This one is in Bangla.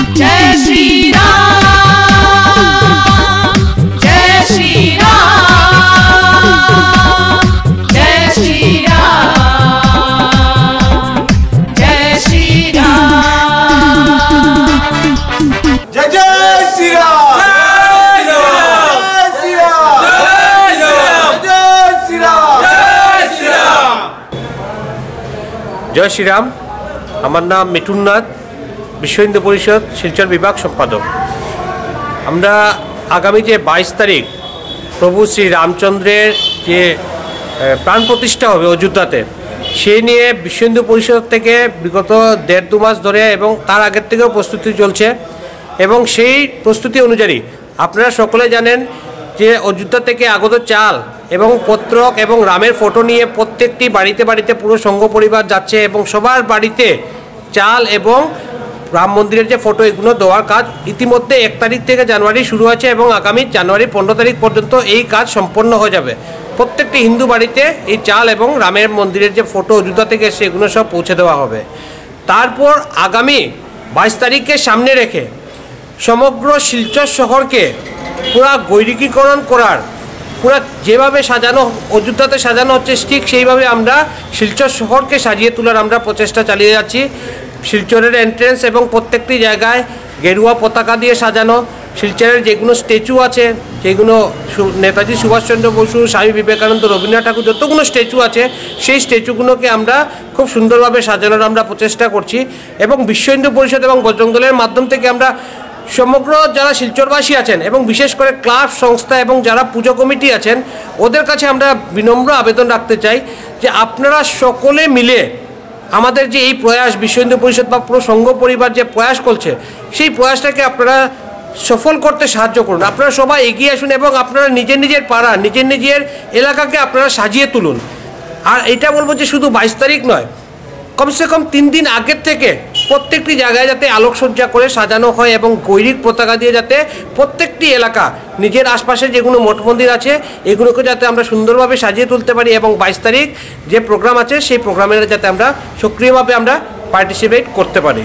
जय श्री राम, जय श्री राम, जय श्री राम, जय श्री राम, जय जय श्री राम, जय श्री राम। আমার নাম মিঠুন নাথ, বিশ্ব হিন্দু পরিষদ শিলচর বিভাগ সম্পাদক। আমরা আগামী যে 22 তারিখ প্রভু শ্রী রামচন্দ্রের যে প্রাণ প্রতিষ্ঠা হবে অযোধ্যাতে, সেই নিয়ে বিশ্ব হিন্দু পরিষদ থেকে বিগত 1.5-2 মাস ধরে এবং তার আগের থেকেও প্রস্তুতি চলছে এবং সেই প্রস্তুতি অনুযায়ী আপনারা সকলে জানেন যে অযোধ্যা থেকে আগত চাল এবং পত্রক এবং রামের ফটো নিয়ে প্রত্যেকটি বাড়িতে বাড়িতে পুরো সংঘ পরিবার যাচ্ছে এবং সবার বাড়িতে চাল এবং রাম মন্দিরের যে ফটো এগুলো দেওয়ার কাজ ইতিমধ্যে 1 তারিখ থেকে জানুয়ারি শুরু আছে এবং আগামী জানুয়ারি 15 তারিখ পর্যন্ত এই কাজ সম্পন্ন হয়ে যাবে। প্রত্যেকটি হিন্দু বাড়িতে এই চাল এবং রামের মন্দিরের যে ফটো অযোধ্যা থেকে এসে এগুলো সব পৌঁছে দেওয়া হবে। তারপর আগামী 22 তারিখকে সামনে রেখে সমগ্র শিলচর শহরকে পুরা গৈরিকীকরণ করার, পুরা যেভাবে সাজানো অযোধ্যাতে সাজানো হচ্ছে ঠিক সেইভাবে আমরা শিলচর শহরকে সাজিয়ে তোলার আমরা প্রচেষ্টা চালিয়ে যাচ্ছি। শিলচরের এন্ট্রেন্স এবং প্রত্যেকটি জায়গায় গেরুয়া পতাকা দিয়ে সাজানো, শিলচরের যেগুলো স্ট্যাচু আছে যেগুলো নেতাজি সুভাষচন্দ্র বসু, স্বামী বিবেকানন্দ, রবীন্দ্রনাথ ঠাকুর যতগুলো স্ট্যাচু আছে সেই স্ট্যাচুগুলোকে আমরা খুব সুন্দরভাবে সাজানোর আমরা প্রচেষ্টা করছি এবং বিশ্ব হিন্দু পরিষদ এবং বজরং দলের মাধ্যম থেকে আমরা সমগ্র যারা শিলচরবাসী আছেন এবং বিশেষ করে ক্লাব সংস্থা এবং যারা পুজো কমিটি আছেন ওদের কাছে আমরা বিনম্র আবেদন রাখতে চাই যে আপনারা সকলে মিলে আমাদের যে এই প্রয়াস বিশ্ব হিন্দু পরিষদ বা পুরো সংঘ পরিবার যে প্রয়াস করছে সেই প্রয়াসটাকে আপনারা সফল করতে সাহায্য করুন। আপনারা সবাই এগিয়ে আসুন এবং আপনারা নিজের নিজের পাড়া নিজের নিজের এলাকাকে আপনারা সাজিয়ে তুলুন। আর এটা বলবো যে শুধু 22 তারিখ নয়, কমসে কম 3 দিন আগের থেকে প্রত্যেকটি জায়গায় যাতে আলোকসজ্জা করে সাজানো হয় এবং গৈরিক পতাকা দিয়ে যাতে প্রত্যেকটি এলাকা নিজের আশপাশে যেগুলো মঠ মন্দির আছে এগুলোকে যাতে আমরা সুন্দরভাবে সাজিয়ে তুলতে পারি এবং 22 তারিখ যে প্রোগ্রাম আছে সেই প্রোগ্রামের যাতে আমরা সক্রিয়ভাবে আমরা পার্টিসিপেট করতে পারি।